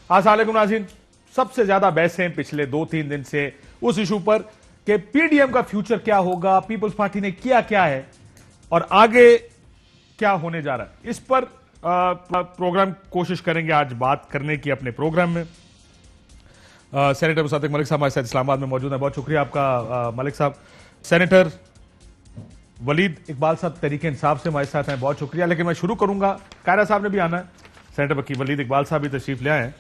अस्सलाम वालेकुम नाज़रीन। सबसे ज्यादा बहसें पिछले 2-3 दिन से उस इशू पर कि पीडीएम का फ्यूचर क्या होगा, पीपल्स पार्टी ने किया क्या है और आगे क्या होने जा रहा है, इस पर प्रोग्राम कोशिश करेंगे आज बात करने की अपने प्रोग्राम में। सेनेटर मुसादिक मलिक साहब हमारे साथ इस्लामाबाद में मौजूद है। बहुत शुक्रिया आपका मलिक साहब। सेनेटर वलीद इकबाल साहब तहरीक इंसाफ से हमारे साथ हैं, बहुत शुक्रिया। लेकिन मैं शुरू करूंगा, कायरा साहब ने भी आना है, सेनेटर वलीद इकबाल साहब भी तशरीफ ले आए हैं।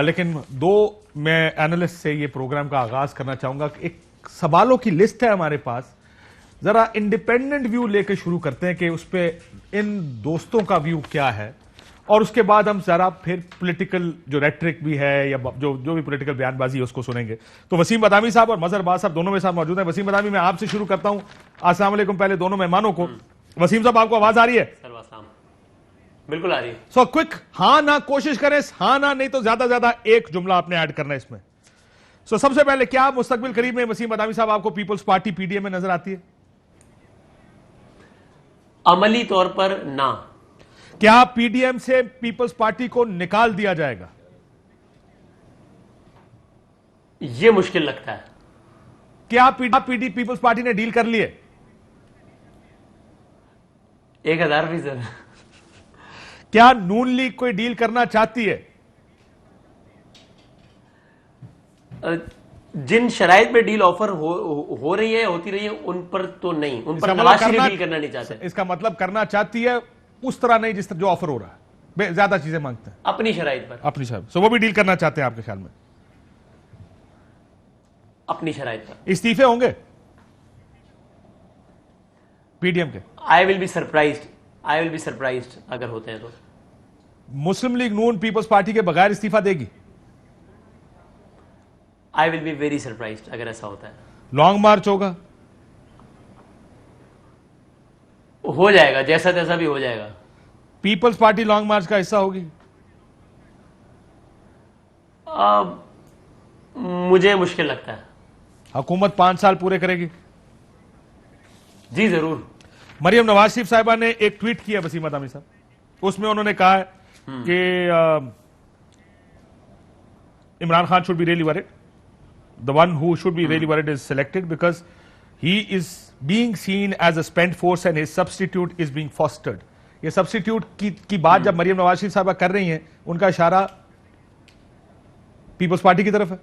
लेकिन मैं एनालिस्ट से ये प्रोग्राम का आगाज करना चाहूंगा। एक सवालों की लिस्ट है हमारे पास, जरा इंडिपेंडेंट व्यू लेकर शुरू करते हैं कि उस पर इन दोस्तों का व्यू क्या है, और उसके बाद हम जरा फिर पॉलिटिकल जो रेट्रिक भी है या जो भी पॉलिटिकल बयानबाजी है उसको सुनेंगे। तो वसीम बदामी साहब और मजहर बाज साहब दोनों में साथ मौजूद हैं। वसीम बदामी, मैं आपसे शुरू करता हूं। अस्सलाम वालेकुम पहले दोनों मेहमानों को। वसीम साहब, आपको आवाज आ रही है? बिल्कुल आ रही है। सो क्विक हाँ ना कोशिश करें, हाँ ना नहीं तो ज्यादा एक जुमला आपने ऐड करना है इसमें। सो सबसे पहले, क्या मुस्तकबिल करीब में वसीम बदामी साहब आपको पीपल्स पार्टी पीडीएम में नजर आती है? अमली तौर पर ना। क्या पीडीएम से पीपल्स पार्टी को निकाल दिया जाएगा? यह मुश्किल लगता है। क्या पीपल्स पार्टी ने डील कर लिए? 1000%। क्या नून लीग कोई डील करना चाहती है? जिन शराइत में डील ऑफर हो रही है, होती रही है, उन पर तो नहीं, उन पर नवाज शरीफ डील करना नहीं चाहते। इसका मतलब करना चाहती है उस तरह नहीं जिस तरह जो ऑफर हो रहा है, ज्यादा चीजें मांगते हैं अपनी शराइत पर। अपनी शराइत। सो वो भी डील करना चाहते हैं आपके ख्याल में? अपनी शराइत पर। इस्तीफे होंगे पीडीएम के? आई विल बी सरप्राइज्ड अगर होते हैं तो। मुस्लिम लीग नून पीपल्स पार्टी के बगैर इस्तीफा देगी? I will be very surprised अगर ऐसा होता है। लॉन्ग मार्च होगा? हो जाएगा, जैसा तैसा भी हो जाएगा। पीपल्स पार्टी लॉन्ग मार्च का हिस्सा होगी? मुझे मुश्किल लगता है। हुकूमत 5 साल पूरे करेगी? जी जरूर। मरियम नवाज शरीफ साहिबा ने एक ट्वीट किया वसीम बदामी साहब, उसमें उन्होंने कहा है कि Imran Khan should be really worried, the one who should be really worried is selected because he is being seen as a spent force and his substitute is being fostered. ये सब्स्टिट्यूट की बात जब मरियम नवाज शरीफ साहिबा कर रही हैं, उनका इशारा पीपल्स पार्टी की तरफ है।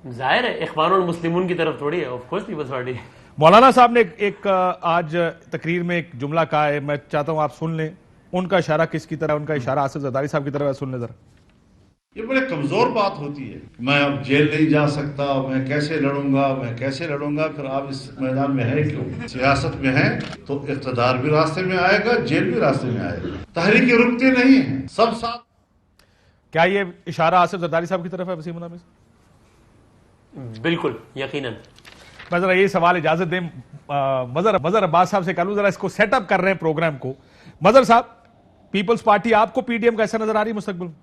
जाहिर है इख्वानुल मुस्लिमून की तरफ थोड़ी है, ऑफ कोर्स पीपल्स पार्टी। मौलाना साहब ने एक आज तकरीर में एक जुमला कहा है, मैं चाहता हूं आप सुन लें। उनका इशारा किसकी तरह? उनका इशारा आसिफ जरदारी साहब की तरफ है, सुन लें जरा। ये बड़े कमजोर बात होती है। मैं अब जेल नहीं जा सकता, मैं कैसे लड़ूंगा। फिर आप इस मैदान में है क्यों? सियासत में है तो इख्तिदार भी रास्ते में आएगा, जेल भी रास्ते में आएगा। तहरीकें रुकती नहीं है, सब साथ। क्या ये इशारा आसिफ जरदारी साहब की तरफ है वसीम बदामी? बिल्कुल यकीनन। मैं जरा ये सवाल इजाजत दें मजहर अब्बास साहब से करूं, जरा इसको सेटअप कर रहे हैं प्रोग्राम को। मजहर साहब, पीपल्स पार्टी आपको पीडीएम का ऐसा नजर आ रही है मुस्तकबिल में?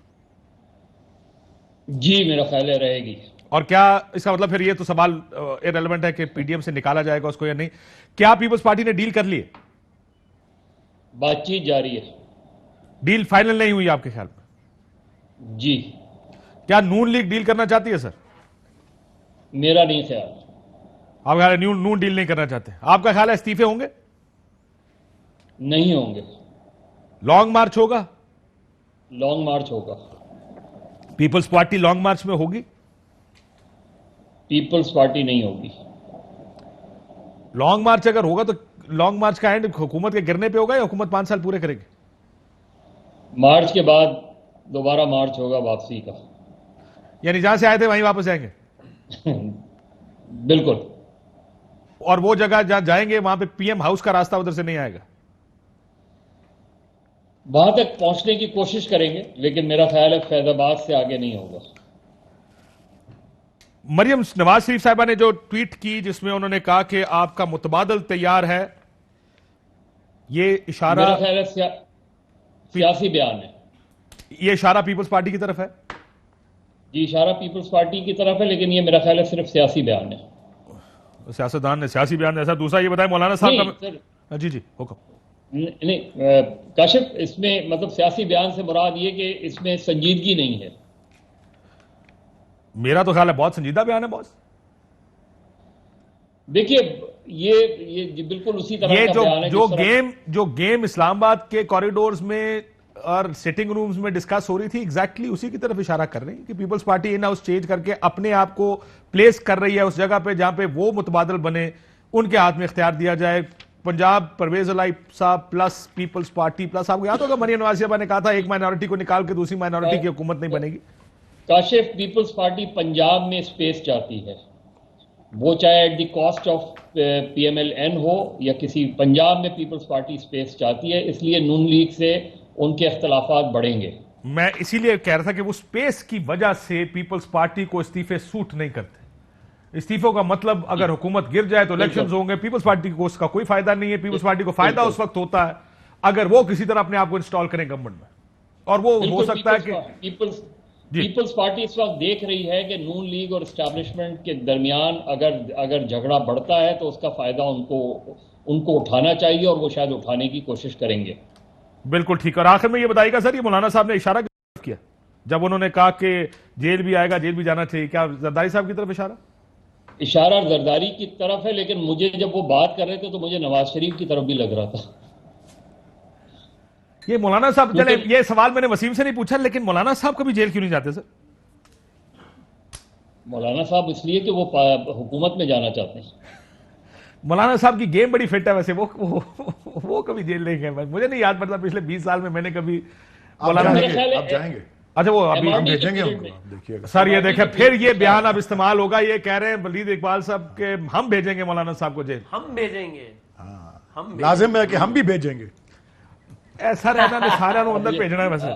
जी मेरा ख्याल है रहेगी। और क्या इसका मतलब फिर ये तो सवाल इररिलेवेंट है कि पीडीएम से निकाला जाएगा उसको या नहीं? क्या पीपल्स पार्टी ने डील कर ली है? बातचीत जारी है। डील फाइनल नहीं हुई आपके ख्याल में? जी। क्या नून लीग डील करना चाहती है? सर मेरा नहीं ख्याल। आपका ख्याल है नून डील नहीं करना चाहते? आपका ख्याल है इस्तीफे होंगे? नहीं होंगे। लॉन्ग मार्च होगा? लॉन्ग मार्च होगा। पीपल्स पार्टी लॉन्ग मार्च में होगी? पीपल्स पार्टी नहीं होगी। लॉन्ग मार्च अगर होगा तो लॉन्ग मार्च का एंड हुकूमत के गिरने पे होगा या हुकूमत 5 साल पूरे करेगी? मार्च के बाद दोबारा मार्च होगा वापसी का। यानी जहां से आए थे वहीं वापस आएंगे? बिल्कुल। और वो जगह जहां जाएंगे वहां पे पीएम हाउस का रास्ता उधर से नहीं आएगा? वहां तक पहुंचने की कोशिश करेंगे, लेकिन मेरा ख्याल है फैजाबाद से आगे नहीं होगा। मरियम नवाज शरीफ साहिबा ने जो ट्वीट की जिसमें उन्होंने कहा कि आपका मुतबादल तैयार है, ये इशारा मेरा ख्याल है सियासी बयान है। ये इशारा पीपल्स पार्टी की तरफ है? जी इशारा पीपल्स पार्टी की तरफ है, लेकिन ये मेरा ख्याल है सिर्फ सियासी बयान है। सियासतदान ने सियासी बयान ऐसा। दूसरा ये बताए मौलाना साहब का। जी हुक्म। नहीं काशिफ, इसमें मतलब सियासी बयान से मुराद ये कि इसमें संजीदगी नहीं है। मेरा तो ख्याल है बहुत संजीदा बयान है बॉस। देखिए ये बिल्कुल उसी तरह ये का बयान है जो गेम इस्लामाबाद के कॉरिडोर्स में और सिटिंग रूम्स में डिस्कस हो रही थी, एग्जैक्टली उसी की तरफ इशारा कर रही है कि People's Party in house change करके अपने आप को प्लेस कर रही है उस जगह पे जहां पे वो मुतबादल बने, उनके हाथ में इख्तियार दिया जाए। पंजाब परवेज अलाई साहब प्लस पीपल्स पार्टी प्लस, आपको याद होगा मरियम नवाज शरीफ ने कहा था एक माइनॉरिटी को निकाल के दूसरी माइनॉरिटी की हुकूमत नहीं बनेगी। काशिफ, पीपल्स पार्टी पंजाब में स्पेस चाहती है, वो चाहे at the cost of PMLN हो या किसी, पंजाब में पीपल्स पार्टी स्पेस चाहती है, इसलिए नून लीग से उनके इख्तलाफात बढ़ेंगे। मैं इसीलिए कह रहा था कि वो स्पेस की वजह से पीपल्स पार्टी को इस्तीफे सूट नहीं करते। इस्तीफों का मतलब अगर हुकूमत गिर जाए तो इलेक्शंस होंगे, पीपल्स पार्टी को उसका कोई फायदा नहीं है। पीपल्स पार्टी को फायदा उस वक्त होता है अगर वो किसी तरह अपने आप को इंस्टॉल करें गवर्नमेंट में, और वो हो सकता है कि पीपल्स पार्टी इस वक्त देख रही है कि नून लीग और एस्टैब्लिशमेंट के दरमियान अगर झगड़ा बढ़ता है तो उसका फायदा उनको उठाना चाहिए, और वो शायद उठाने की कोशिश करेंगे। बिल्कुल ठीक। और आखिर में ये बताइएगा सर, ये मौलाना साहब ने इशारा किया जब उन्होंने कहा कि जेल भी आएगा, जेल भी जाना चाहिए, क्या जरदारी साहब की तरफ इशारा जरदारी की तरफ है, लेकिन मुझे जब वो बात कर रहे थे तो मुझे नवाज शरीफ की तरफ भी लग रहा था। ये मौलाना साहब, चले ये सवाल मैंने वसीम से नहीं पूछा, लेकिन मौलाना साहब कभी जेल क्यों नहीं जाते सर? मौलाना साहब इसलिए कि वो हुकूमत में जाना चाहते हैं। मौलाना साहब की गेम बड़ी फिट है वैसे, वो कभी जेल नहीं गए। मुझे नहीं याद पड़ता पिछले 20 साल में मैंने कभी मौलाना आप जाएंगे। अच्छा वो अभी हम भेजेंगे उनको, देखिएगा सर ये देखें फिर ये बयान अब इस्तेमाल होगा, ये कह रहे हैं वलीद इकबाल साहब के हम भेजेंगे मौलाना साहब को जेल। हम भेजेंगे, हम लाजिम है कि हम भी भेजेंगे। ऐसा रहना ने सारा अंदर भेजना है वैसे।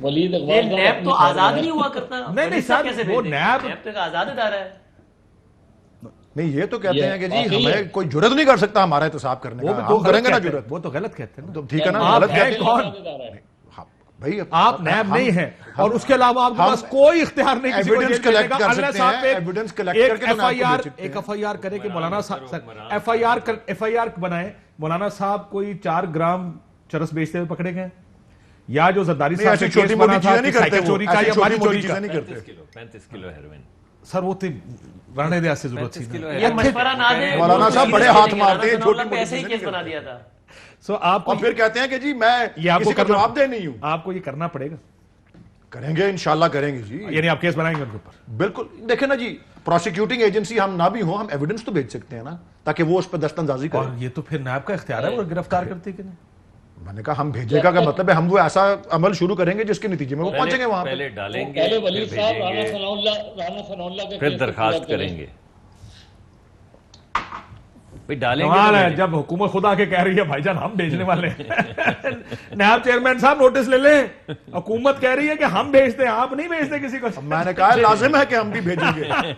वलीद ये इकबाल नैब तो आजाद नहीं हुआ करता। नहीं सर, कैसे वो भेजेंगे? नैब तो एक आजाद इदारा है। नहीं, ये तो कहते ये हैं कि जी वाकई है। हमें कोई जुर्रत नहीं कर सकता हमारा एहतसाब करने वो का, तो हम करेंगे ना गलत कहते हैं, जुर्रत। वो तो गलत कहते हैं ना। तो ठीक है ना, आप गलत हैं कहते हैं। कौन? हाँ, भाई आप नैब नहीं है, और उसके अलावा आपके पास कोई इख्तियार नहीं किसी को एविडेंस जेल भेजने कलेक्ट का। कर अल्लाह सकते साहब हैं, पे एविडेंस कलेक्ट एक करके तो नाम को FIR भेज सकते हैं। एक FIR करे कि मौलाना साहब FIR बनाए मौलाना साहब कोई 4 ग्राम चरस बेचते हुए पकड़े गए, या जो जरदारी नहीं, साहब ऐसी पे छोटी केस मोटी बना था चीजें नहीं कि करते साइकिल वो, चोरी का ऐसी या छोटी माली मोटी चोरी का। चीजें नहीं करते। 35 किलो हेरोइन। सर वो तो राणे दे से जरूरत थी ना। ये मशवरा ना दे। मौलाना साहब बड़े हाथ मारते हैं, छोटी मोटी ऐसे ही चीजें केस बना दिया था। सो आपको और फिर कहते हैं कि जी मैं ये आपको किसी का करना- जवाबदेह नहीं हूं। आपको ये करना पड़ेगा, करेंगे, इंशाल्लाह करेंगे जी, यानी आप केस बनाएंगे उनके ऊपर। बिल्कुल। देखे ना जी, प्रोसिक्यूटिंग एजेंसी हम ना भी हो, हम एविडेंस तो भेज सकते हैं ना, ताकि वो उस पर दस्तंदाजी और करें। ये तो फिर नायब का इख्तियार है वो गिरफ्तार करते कि नहीं। मैंने कहा हम भेजेगा का मतलब है हम वो ऐसा अमल शुरू करेंगे जिसके नतीजे में वो पहुंचेंगे वहां पे। पहले डालेंगे, पहले फिर वलीद साहब राणा भेजेंगे, सनाउल्लाह के फिर केस को दरखास्त पूरा करें। करेंगे। भाई डालेंगे कमाल तो है भेजेंगे। जब हुकूमत खुदा के कह रही है भाईजान हम भेजने वाले हैं। नायब चेयरमैन साहब नोटिस ले लें, हुकूमत कह रही है कि हम भेजते हैं, आप नहीं भेजते किसी को। मैंने कहा लाजिम है कि हम भी भेजेंगे।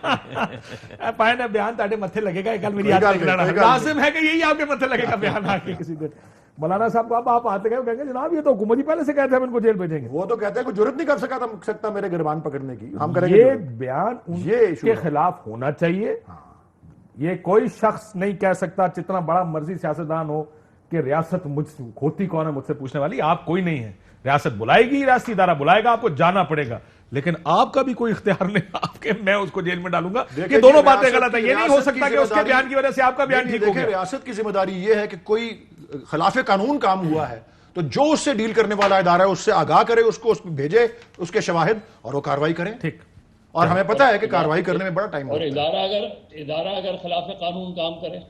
पाए ना बयान ताड़े मत्थे लगेगा, कल मेरी कोई याद गल नहीं नहीं, कराना। कोई गल नहीं। लाजिम है कि यही आपके मत्थे लगेगा बयान आके किसी दिन। मौलाना साहब को अब आप आते गए कहेंगे जनाब ये तो हुकूमत ही पहले से कहते हैं हम इनको जेल भेजेंगे। वो तो कहते हैं कोई जरूरत नहीं कर सकता मेरे गिरबान पकड़ने की, हम करेंगे ये जरूरत। बयान ये issue उनके है। खिलाफ होना चाहिए। ये कोई शख्स नहीं कह सकता, जितना बड़ा मर्जी सियासतदान हो, कि रियासत मुझ होती कौन है मुझसे पूछने वाली। आप कोई नहीं है, रियासत बुलाएगी, रियासती इदारा बुलाएगा, आपको जाना पड़ेगा, लेकिन आपका भी कोई इख्तियार नहीं आपके मैं उसको जेल में डालूंगा। ये देखिए दोनों जी, बातें रियासत गलत है। की- ये नहीं हो रियासत सकता की कि उसके जिम्मेदारी- बयान की वजह से आपका बयान नहीं, ठीक हो देखिए, गया। रियासत की जिम्मेदारी ये है कि कोई खिलाफ कानून काम हुआ है तो जो उससे डील करने वाला इदारा है उससे आगाह करे, उसको उस भेजे उसके शवाहिद, और वो कार्रवाई करें। ठीक। और हमें पता है कि कार्रवाई करने में बड़ा टाइम और लगता है। इदारा अगर खिलाफ कानून काम करे,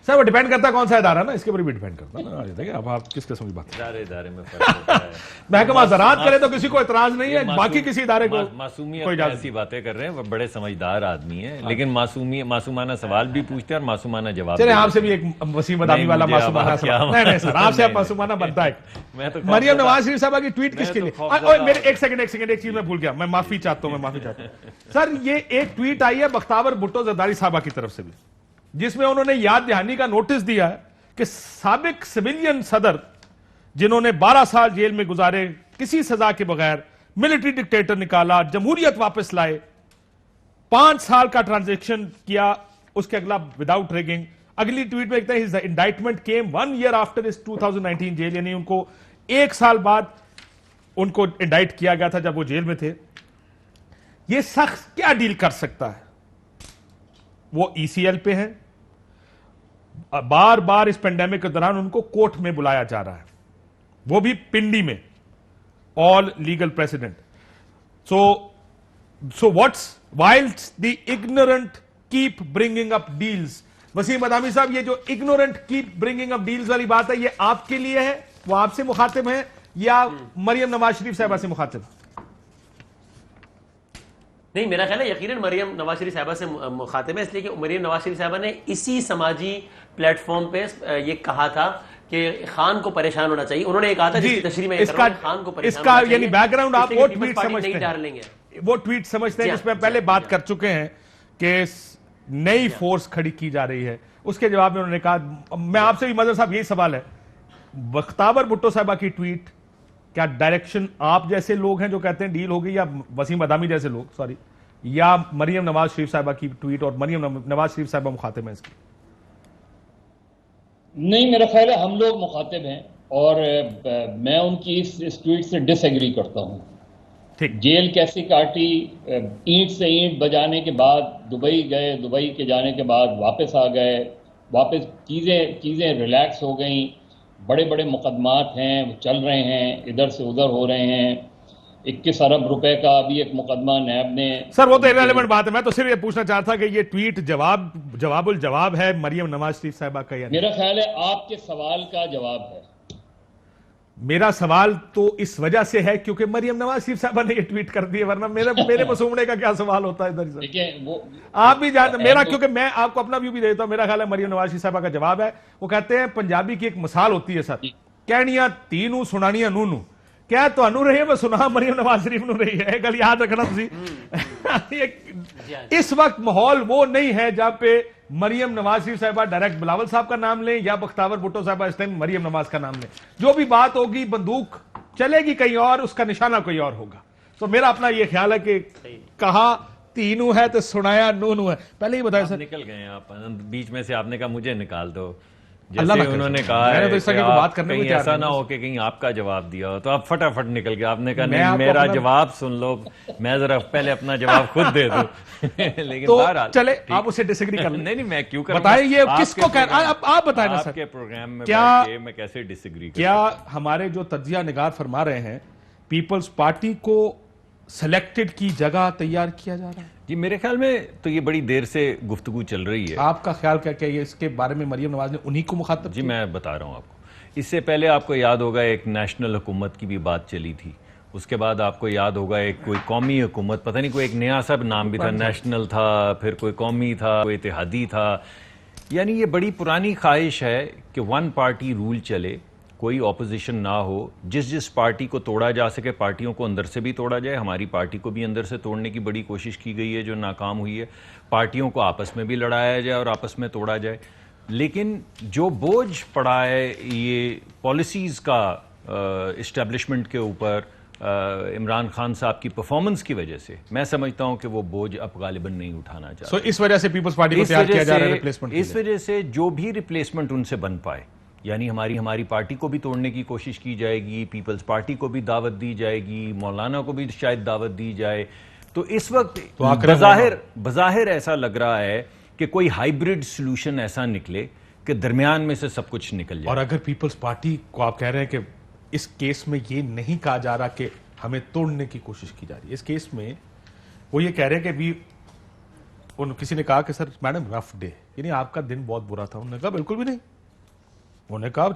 सर वो डिपेंड करता है कौन सा इदारा ना, इसके ऊपर भी डिपेंड करता है ना। देखिए अब आप किस किस्म की बात इदारे में फर्क होता है। महकमा ज़राअत करे तो किसी को एतराज नहीं है, बाकी किसी इदारे को मासूमियत कोई में इजाजत ऐसी बातें कर रहे हैं, वो बड़े समझदार आदमी हैं, लेकिन मासूमाना सवाल भी पूछते हैं और मासूमाना जवाब चले भी आपसे देते भी एक वसीम बदामी नहीं, वाला मुझे अब मासूमाना आप क्या- सवाल। नहीं सर, आपसे नहीं, मासूमाना बनता है। मैं तो मरियम खौफजदा- नवाज शरीफ साहबा की ट्वीट मैं किसके तो लिए? खौफजदा ओए, मेरे हूं। एक सेकंड एक चीज मैं भूल गया, मैं माफी चाहता हूं। सर ये एक ट्वीट आई है बख्तावर भुट्टो जरदारी साहबा की तरफ से भी, जिसमें उन्होंने याद दहानी का नोटिस दिया है कि साबिक सिविलियन सदर जिन्होंने 12 साल जेल में गुजारे, किसी सजा के बगैर मिलिट्री डिक्टेटर निकाला, जमहूरियत वापस लाए, 5 साल का ट्रांजैक्शन किया, उसके अगला विदाउट रिगिंग, अगली ट्वीट में लिखते हैं हिज इंडाइटमेंट केम 1 year आफ्टर हिज 2019 जेल, यानी उनको 1 साल बाद उनको इंडाइट किया गया था जब वो जेल में थे। ये शख्स क्या डील कर सकता है? वो ईसीएल पे है, बार बार इस पेंडेमिक के दौरान उनको कोर्ट में बुलाया जा रहा है, वो भी पिंडी में, all legal president. So what's wiles the ignorant keep bringing up deals. Waseem Adami साहब, ये जो ignorant keep bringing up deals वाली बात है, ये आपके लिए है, वो आपसे मुखातिब है या मरियम नवाज शरीफ साहबा से मुखातिब? नहीं, मेरा ख्याल है यकीनन मरियम नवाज शरीफ साहबा से मुखातिब है, इसलिए कि मरियम नवाज शरीफ साहबा ने इसी समाजी प्लेटफॉर्म पे ये कहा था कि खान को परेशान होना चाहिए। उन्होंने ये कहा था जिसकी तशरीह में इसका खान को परेशान इसका होना चाहिए, यानी बैकग्राउंड आप वो ट्वीट समझते नहीं हैं, डालेंगे, वो ट्वीट समझते हैं जिसमें पहले बात कर चुके हैं कि नई फोर्स खड़ी की जा रही है। उसके जवाब में उन्होंने कहा, मैं आपसे भी मदर साहब यही सवाल है, बख्तावर भुट्टो साहबा की ट्वीट क्या डायरेक्शन आप जैसे लोग हैं जो कहते हैं डील हो गई, या वसीम अदामी जैसे लोग, सॉरी, या मरियम नवाज शरीफ साहबा की ट्वीट और मरियम नवाज शरीफ साहबा मुखातिब हैं इसकी? नहीं, मेरा ख्याल है हम लोग मुखातिब हैं और मैं उनकी इस ट्वीट से डिसएग्री करता हूं। ठीक, जेल कैसी काटी, ईंट से ईंट बजाने के बाद दुबई गए, दुबई के जाने के बाद वापस आ गए, वापस चीज़ें रिलैक्स हो गई, बड़े बड़े मुकदमात हैं वो चल रहे हैं, इधर से उधर हो रहे हैं। 21 अरब रुपए का अभी एक मुकदमा नैब ने। सर वो तो इररिलेवेंट बात है, मैं तो सिर्फ ये पूछना चाहता कि ये ट्वीट जवाबुल जवाब है मरियम नवाज शरीफ साहबा का या नहीं? मेरा ख्याल है आपके सवाल का जवाब है। मेरा सवाल तो इस वजह से है क्योंकि मरियम नवाज शरीफ साहबा ने ये ट्वीट कर दिए, वरना मेरे मसूमने का क्या सवाल होता है इधर से? देखिए वो आप भी जानते, मेरा क्योंकि मैं आपको अपना व्यू भी देता हूं, मेरा ख्याल है मरियम नवाज शरीफ साहबा का जवाब है। वो कहते हैं पंजाबी की एक मिसाल होती है सर, कहनिया तीनू सुनानिया नूनू, क्या तो रही है मैं सुना मरियम नवाज शरीफ नू रही है, गल याद रखना तुसी। इस वक्त माहौल वो नहीं है जहां पे मरियम नवाज शरीफ साहबा डायरेक्ट बिलावल साहब का नाम लें या बख्तावर भुट्टो साहबा इस टाइम मरियम नवाज का नाम लें। जो भी बात होगी बंदूक चलेगी कहीं और, उसका निशाना कोई और होगा। तो मेरा अपना ये ख्याल है कि कहा तीनू है तो सुनाया नूनू है। पहले ही बताया सर, निकल गए आप बीच में से, आपने कहा मुझे निकाल दो, अल्लाह जैसे ना करे। उन्होंने कहा मैंने है तो इस तरह कि की कोई आप बात करने को कहीं तैयार ऐसा नहीं ना हूं। हो कि कहीं आपका जवाब दिया हो, तो आप फटाफट निकल गए। आपने कहा मैं नहीं, आपको मेरा अपना- जवाब सुन लो, मैं जरा पहले अपना जवाब खुद दे दूं। लेकिन तो बहरहाल, चले ठीक। आप उससे डिसएग्री कर लें। नहीं, मैं क्यों करूंगा? बताएं ये आपके किसको कह प्रोग्राम- आप बताएं ना सर, आपके प्रोग्राम में क्या- बैठ के मैं कैसे डिसएग्री कर क्या सकता हूं? हमारे जो तज्जिया निगार फरमा रहे हैं पीपल्स पार्टी को सिलेक्टेड की जगह तैयार किया जा रहा है? जी मेरे ख्याल में तो ये बड़ी देर से गुफ्तगू चल रही है। आपका ख्याल क्या ये इसके बारे में मरियम नवाज ने उन्हीं को मुखातब जी किया? मैं बता रहा हूँ आपको। इससे पहले आपको याद होगा एक नेशनल हुकूमत की भी बात चली थी, उसके बाद आपको याद होगा एक कोई कौमी हुकूमत, पता नहीं कोई एक नया सा नाम भी था, नेशनल था, फिर कोई कौमी था, कोई इत्तेहादी था। यानी ये बड़ी पुरानी ख्वाहिश है कि वन पार्टी रूल चले, कोई ऑपोजिशन ना हो, जिस पार्टी को तोड़ा जा सके पार्टियों को अंदर से भी तोड़ा जाए। हमारी पार्टी को भी अंदर से तोड़ने की बड़ी कोशिश की गई है जो नाकाम हुई है। पार्टियों को आपस में भी लड़ाया जाए और आपस में तोड़ा जाए। लेकिन जो बोझ पड़ा है ये पॉलिसीज़ का इस्टेब्लिशमेंट के ऊपर इमरान खान साहब की परफॉर्मेंस की वजह से, मैं समझता हूं कि वो बोझ अब गालिबन नहीं उठाना चाहते। सो इस वजह से पीपल्स पार्टी को तैयार किया जा रहा है रिप्लेसमेंट। इस वजह से जो भी रिप्लेसमेंट उनसे बन पाए, यानी हमारी पार्टी को भी तोड़ने की कोशिश की जाएगी, पीपल्स पार्टी को भी दावत दी जाएगी, मौलाना को भी शायद दावत दी जाए। तो इस वक्त तो बज़ाहिर ऐसा लग रहा है कि कोई हाइब्रिड सॉल्यूशन ऐसा निकले कि दरमियान में से सब कुछ निकल जाए। और अगर पीपल्स पार्टी को आप कह रहे हैं कि इस केस में ये नहीं कहा जा रहा कि हमें तोड़ने की कोशिश की जा रही है, इस केस में वो ये कह रहे हैं कि किसी ने कहा कि सर मैडम रफ डे, यानी आपका दिन बहुत बुरा था। उन्होंने कहा बिल्कुल भी नहीं। उन्होंने कहा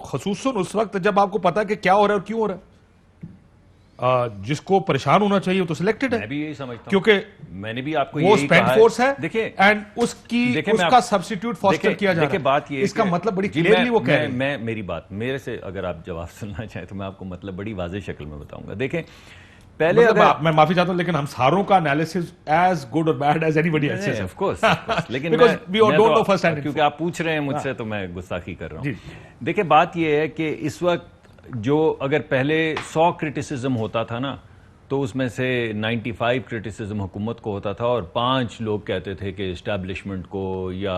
खसूसन उस वक्त जब आपको पता है कि क्या हो रहा है और क्यों हो रहा है। जिसको परेशान होना चाहिए वो तो सिलेक्टेड है। मैं भी यही समझता हूं, क्योंकि मैंने भी आपको वो यही स्पेंड कहा फोर्स है, देखिए एंड उसका सब्स्टिट्यूट फॉस्टर किया जा रहा है। बात ये इसका कि- मतलब बड़ी जी, क्लियरली वो कह रहे हैं। मैं मेरी बात मेरे से अगर आप जवाब सुनना चाहें तो मैं आपको मतलब बड़ी वाज़ेह शक्ल में बताऊंगा। देखें पहले मतलब अगर मैं माफी चाहता हूं लेकिन हम सारों का एनालिसिस एज गुड और bad as anybody else of course लेकिन Because मैं- we all मैं don't तो- know first hand क्योंकि आप पूछ रहे हैं मुझसे तो मैं गुस्ताखी कर रहा जी। हूं। देखिए बात यह है कि इस वक्त जो अगर पहले 100 क्रिटिसिज्म होता था ना, तो उसमें से 95 क्रिटिसिज्म हुकूमत को होता था और 5 लोग कहते थे कि एस्टैब्लिशमेंट को या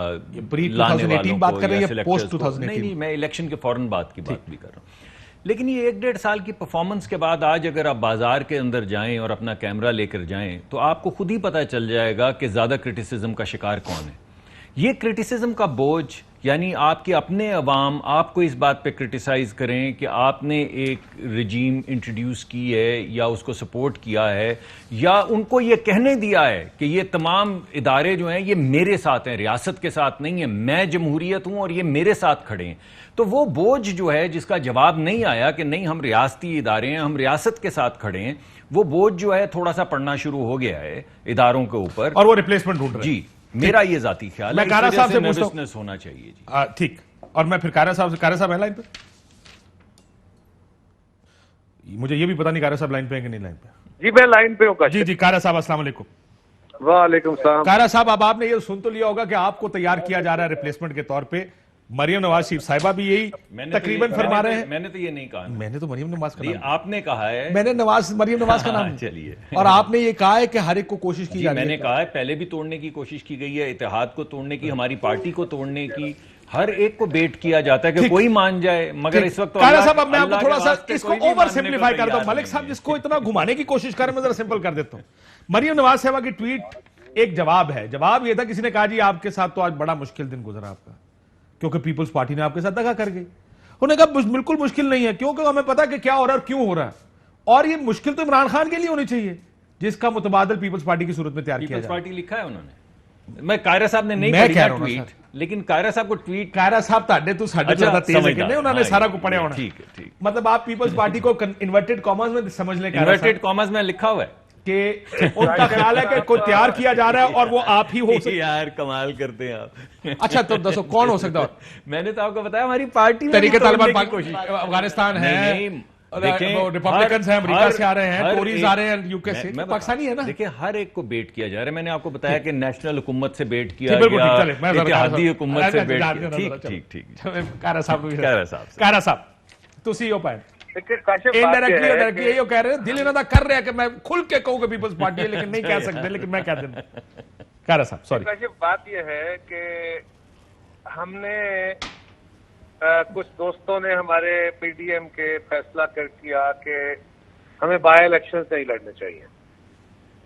प्री लाने 2018 वालों बात को कर रहे या हैं या selectors post को। 2018? नहीं, मैं इलेक्शन के फौरन बाद की बात भी कर रहा हूँ। लेकिन ये 1-1.5 साल की परफॉर्मेंस के बाद आज अगर आप बाजार के अंदर जाएं और अपना कैमरा लेकर जाएं तो आपको खुद ही पता चल जाएगा कि ज़्यादा क्रिटिसिज्म का शिकार कौन है। ये क्रिटिसिज्म का बोझ, यानी आपके अपने अवाम आपको इस बात पे क्रिटिसाइज करें कि आपने एक रिजीम इंट्रोड्यूस की है या उसको सपोर्ट किया है या उनको ये कहने दिया है कि ये तमाम इदारे जो हैं ये मेरे साथ हैं, रियासत के साथ नहीं है, मैं जमहूरियत हूं और ये मेरे साथ खड़े हैं, तो वो बोझ जो है जिसका जवाब नहीं आया कि नहीं हम रियासती इदारे हैं, हम रियासत के साथ खड़े हैं, वो बोझ जो है थोड़ा सा पड़ना शुरू हो गया है इदारों के ऊपर और वो रिप्लेसमेंट ढूंढ रहे हैं। जी, मेरा ये जाती ख्याल मैं है। कारा इस साहब वजह से पूछता हूं। nervousness होना चाहिए जी। ठीक, और मैं फिर कारा साहब है लाइन पे? मुझे ये भी पता नहीं कारा साहब लाइन पे है कि नहीं लाइन पे। जी मैं लाइन पे हूँ। जी कारा साहब अस्सलाम वालेकुम। वालेकुम सलाम। कारा साहब, अब आपने ये सुन तो लिया होगा कि आपको तैयार किया जा रहा है रिप्लेसमेंट के तौर पे। मरियम नवाज शरीफ साहिबा भी यही तकरीबन फरमा रहे हैं। मैंने तो ये नहीं कहा। मैंने तो मरियम नवाज का नाम, आपने कहा है। मैंने मरियम नवाज का नाम चलिए। और आपने ये कहा है कि हर एक को कोशिश की जा रही है। मैंने कहा है पहले भी तोड़ने की कोशिश की गई है, इत्तेहाद को तोड़ने की, हमारी पार्टी को तोड़ने की, हर एक को बेट किया जाता है कि कोई मान जाए, मगर इस वक्त कारा साहब, अब मैं आपको थोड़ा सा इसको ओवर सिंप्लीफाई करता हूं। मलिक साहब जिसको इतना घुमाने की कोशिश कर रहे हैं, मैं जरा सिंपल कर देता हूं। मरियम नवाज साहिबा की ट्वीट एक जवाब है। जवाब यह था, किसी ने कहा जी आपके साथ तो आज बड़ा मुश्किल दिन गुजरा आपका, क्योंकि पीपल्स पार्टी ने आपके साथ दगा कर गई। उन्होंने कहा बिल्कुल मुश्किल नहीं है, क्योंकि हमें पता है कि क्या हो रहा है और क्यों हो रहा है, और ये मुश्किल तो इमरान खान के लिए होनी चाहिए जिसका मुतबादल पीपल्स पार्टी की सूरत में तैयार किया पीपल्स पार्टी लिखा है उन्होंने। मैं कायरा साहब ने नहीं मैं पढ़ी कह ना रहा हूं ट्वीट, सर। लेकिन कायरा साहब को ट्वीट, कायरा साहब ताड़े तो साढ़े ज्यादा तेज है कि नहीं, उन्होंने सारा को पढ़े होना। ठीक है, ठीक। मतलब आप पीपल्स पार्टी को इन्वर्टेड कॉमर्स में समझ लें, इन्वर्टेड कॉमर्स में लिखा हुआ है कि उनका ख्याल है कि कोई तैयार किया जा रहा है और वो आप ही हो सकते। यार कमाल करते हैं आप। अच्छा तो दसो कौन हो सकता है? मैंने तो आपको बताया हमारी पार्टी में तरीके तालिबान की कोशिश। अफगानिस्तान है, देखें, रिपब्लिकन है, अमेरिका से आ रहे हैं, हर टोरीज एक- आ रहे हैं, यूके से, मैं पाकिस्तानी है ना। देखिए हर एक को बेट किया जा रहा है। मैंने आपको बताया कि नेशनल हुकूमत से बेट किया बिल्कुल गया, ठीक, चले, मैं जरा इत्तेहादी कारा हुकूमत साहब- से बेट जान किया। देना ठीक जरा, ठीक ठीक। चलो, कारा साहब भी- कारा साहब से। कारा साहब तुसी हो पाए देखिए काशिफ बात इनडायरेक्टली यह और है डायरेक्टली यही कह रहे हैं, दिल इन्होंने कर रहे हैं कि मैं खुल के कहूं कि पीपल्स पार्टी है, लेकिन नहीं कह सकते, लेकिन मैं कह दूं। कारा साहब सॉरी। काशिफ बात यह है कि हमने कुछ दोस्तों ने हमारे पीडीएम के फैसला कर किया कि हमें बाय इलेक्शन नहीं लड़ने चाहिए,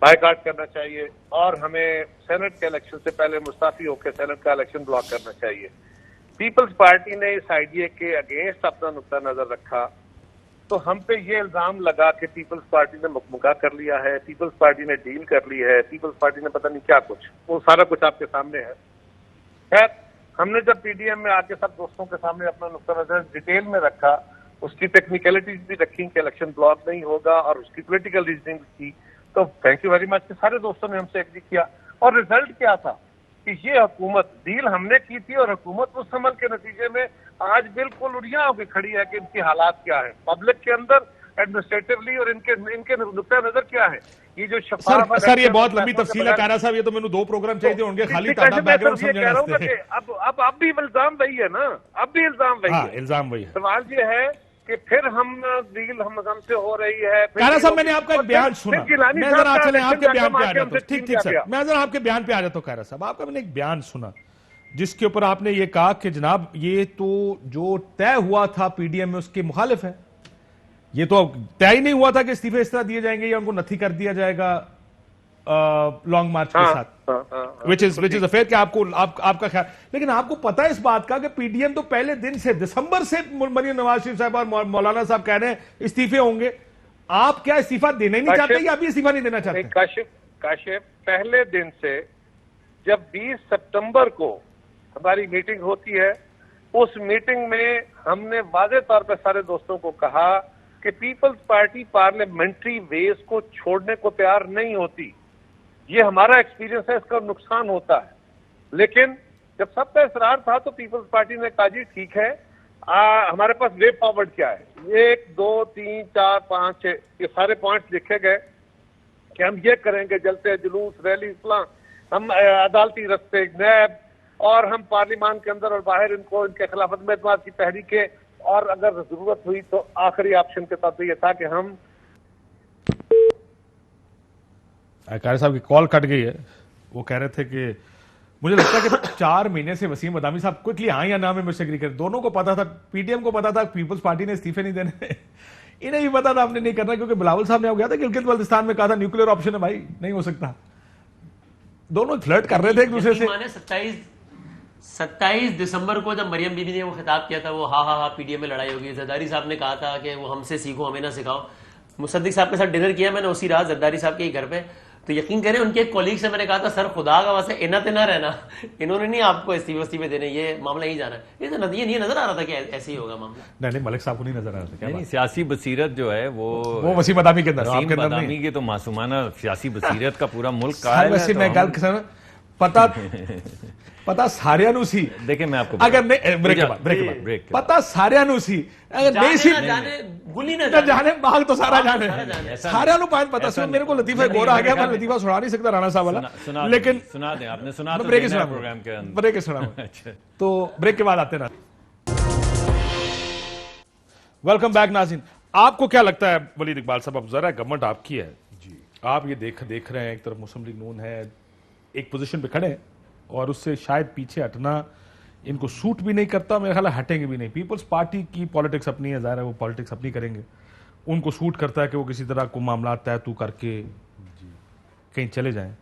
बायकॉट करना चाहिए और हमें सेनेट के इलेक्शन से पहले मुस्ताफी होकर सेनेट का इलेक्शन ब्लॉक करना चाहिए। पीपल्स पार्टी ने इस आइडिया के अगेंस्ट अपना नुक्ता नजर रखा, तो हम पे ये इल्जाम लगा कि पीपल्स पार्टी ने मुकमुका कर लिया है, पीपल्स पार्टी ने डील कर ली है, पीपल्स पार्टी ने पता नहीं क्या कुछ, वो सारा कुछ आपके सामने है। खैर हमने जब पीडीएम में आके सब दोस्तों के सामने अपना नुक्ता नजर डिटेल में रखा, उसकी टेक्निकलिटीज भी रखी कि इलेक्शन ब्लॉक नहीं होगा और उसकी पॉलिटिकल रीजनिंग की, तो थैंक यू वेरी मच कि सारे दोस्तों ने हमसे एग्री किया। और रिजल्ट क्या था कि ये हुकूमत, डील हमने की थी और हुकूमत उस अमल के नतीजे में आज बिल्कुल उड़िया होकर खड़ी है कि इनकी हालात क्या है पब्लिक के अंदर एडमिनिस्ट्रेटिवली, और इनके नुक्ता नजर क्या है। ये जो सर ये बहुत लंबी तफसील है कारा साहब, ये तो मैंने 2 प्रोग्राम चाहिए होंगे खाली तादा बैकग्राउंड समझने वास्ते। अब भी इल्जाम वही है ना, अब भी इल्जाम वही है, इल्जाम वही है। सवाल ये है कि फिर हम डील हमसे हो रही है। कारा साहब मैंने आपका एक बयान सुना, मैं जरा चले आपके बयान पे आ जाता हूं। ठीक ठीक सर, मैं जरा आपके बयान पे आ जाता हूं। कारा साहब आपका मैंने एक बयान सुना जिसके ऊपर आपने ये कहा कि जनाब ये तो जो तय हुआ था पीडीएम में उसके मुखालिफ है, ये तो तय ही नहीं हुआ था कि इस्तीफे इस तरह दिए जाएंगे या उनको नथी कर दिया जाएगा लॉन्ग मार्च के साथ, विच इज अफेयर कि आपका ख्याल। लेकिन आपको पता है इस बात का कि पीडीएम तो पहले दिन से, दिसंबर से मरियम नवाज शरीफ साहब और मौलाना साहब कह रहे हैं इस्तीफे होंगे। आप क्या इस्तीफा देना ही नहीं चाहते या अभी इस्तीफा नहीं देना चाहते? काशिफ पहले दिन से, जब 20 सितंबर को हमारी मीटिंग होती है, उस मीटिंग में हमने वाज़ेह तौर पर सारे दोस्तों को कहा कि पीपल्स पार्टी पार्लियामेंट्री वेज को छोड़ने को तैयार नहीं होती। ये हमारा एक्सपीरियंस है, इसका नुकसान होता है। लेकिन जब सबका इसरार था तो पीपल्स पार्टी ने कहा जी ठीक है, हमारे पास वे फॉरवर्ड क्या है, 1 2 3 4 5 6 ये सारे पॉइंट्स लिखे गए कि हम ये करेंगे, जलते जुलूस, रैली, इस्लाम, हम अदालती रस्ते, नैब, और हम पार्लियामान के अंदर और बाहर इनको इनके खिलाफ अदम-ए-एतमाद की तहरीकें, और अगर जरूरत हुई तो आखिरी ऑप्शन के तौर पर यह था कि हम कारी साहब की कॉल कट गई है। वो कह रहे थे कि मुझे लगता है कि 4 महीने से वसीम बदामी साहब क्विकली हाँ या ना में मुझसे एग्री कर, दोनों को पता था, पीटीएम को पता था पीपल्स पार्टी ने इस्तीफे नहीं देने, इन्हें भी पता था आपने नहीं करना, क्योंकि बिलावल साहब ने हो गया था गिलगित बल्तिस्तान में कहा था न्यूक्लियर ऑप्शन है भाई, नहीं हो सकता। दोनों फ्लर्ट कर रहे थे एक दूसरे से। 27 दिसंबर को जब मरियम बीबी ने वो खिताब किया था, वो हा पीडीएम में लड़ाई होगी, जरदारी साहब ने कहा था कि वो हमसे सीखो हमें ना सिखाओ। मुसद्दिक साहब के साथ डिनर किया मैंने उसी रात जरदारी साहब के ही घर पे, तो यकीन करें उनके एक कॉलीग से मैंने कहा था सर खुदा का वास्ते इना ते ना रहना, इन्होंने नहीं आपको इस्तीफे देने, ये मामला ही जाना है। ये तो नहीं नजर आ रहा था कि ऐसे ही होगा मामला। नहीं मलिक साहब को नहीं नजर आ रहा था। नहीं, सियासी बसीरत जो है वो वसीम बदामी के अंदर, वसीम बदामी की तो मासूमाना सियासी बसीरत का पूरा मुल्क का है। वैसे मैं गल पता सारियां ਨੂੰ ਸੀ देखे मैं आपको अगर नहीं ब्रेक के बाद पता सारियां ਨੂੰ ਸੀ अगर नहीं सी गुली ना जाने बाग तो सारा जाने सारियां ਨੂੰ पांच पता सी। मेरे को लतीफा गोरा आ गया, मैं लतीफा सुना नहीं सकता राणा साहब वाला, लेकिन सुना दें, आपने सुना तो ब्रेक देना सुना प्रोग्राम के अंदर, ब्रेक सुना। अच्छा तो ब्रेक के बाद आते ना। वेलकम बैक नाज़रीन। आपको क्या लगता है वलीद इकबाल साहब, अब जरा गवर्नमेंट आपकी है जी, आप ये देख रहे हैं एक तरफ मुस्लिम लीग नून है एक पोजीशन पे खड़े हैं और उससे शायद पीछे हटना इनको सूट भी नहीं करता, मेरा ख्याल है हटेंगे भी नहीं। पीपल्स पार्टी की पॉलिटिक्स अपनी है, जाहिर है वो पॉलिटिक्स अपनी करेंगे, उनको सूट करता है कि वो किसी तरह को मामला तय तू करके कहीं चले जाएं।